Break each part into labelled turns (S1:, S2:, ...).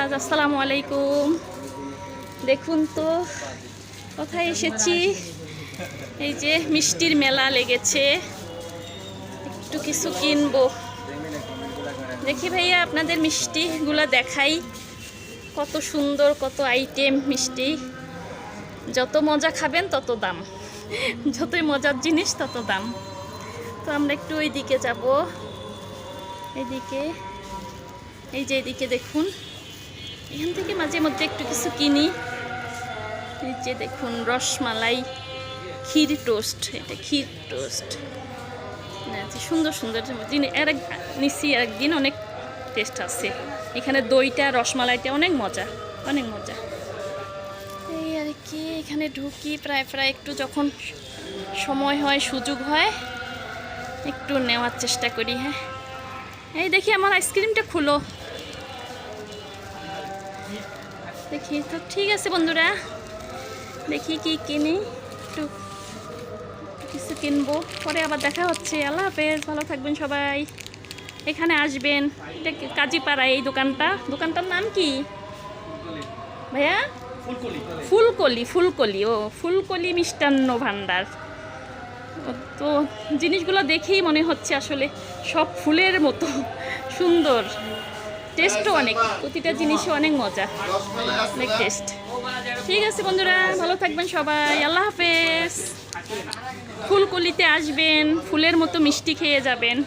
S1: Viewers আসসালামু আলাইকুম। দেখুন তো কোথায় এসেছি, এই যে মিষ্টির মেলা লেগেছে, একটু কিছু কিনবো। দেখি ভাইয়া আপনাদের মিষ্টিগুলো দেখাই, কত সুন্দর, কত আইটেম মিষ্টি। যত মজা খাবেন তত দাম, যতই মজার জিনিস তত দাম। তো আমরা একটু ওই দিকে যাব, এইদিকে, এই যে এদিকে দেখুন, এখান থেকে মাঝে মধ্যে একটু কিছু কিনি। এই যে দেখুন রসমালাই, ক্ষীর টোস্ট, এটা ক্ষীর টোস্ট, সুন্দর সুন্দর জিনিস। নিচ্ছি একদিন, অনেক টেস্ট আছে এখানে। দইটা, রসমালাইটা অনেক মজা, অনেক মজা। এই আর কি, এখানে ঢুকি প্রায় একটু যখন সময় হয়, সুযোগ হয়, একটু নেওয়ার চেষ্টা করি। হ্যাঁ, এই দেখি আমার আইসক্রিমটা খুলো, দেখি তো। ঠিক আছে বন্ধুরা, দেখি কি কিনি, একটু কিছু কিনবো, পরে আবার দেখা হচ্ছে। আল্লাহ হাফেজ, ভালো থাকবেন সবাই। এখানে আসবেন, এটা কাজীপাড়া। এই দোকানটার নাম কি ভাইয়া? ফুলকলি। ও, ফুলকলি মিষ্টান্ন ভান্ডার। তো জিনিসগুলো দেখেই মনে হচ্ছে আসলে সব ফুলের মতো সুন্দর, টেস্টও অনেক, প্রতিটা জিনিসও অনেক মজা, অনেক টেস্ট। ঠিক আছে বন্ধুরা, ভালো থাকবেন সবাই, আল্লাহ হাফেজ। ফুলকলিতে আসবেন, ফুলের মতো মিষ্টি খেয়ে যাবেন।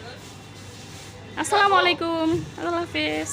S1: আসসালামু আলাইকুম, আল্লাহ হাফেজ।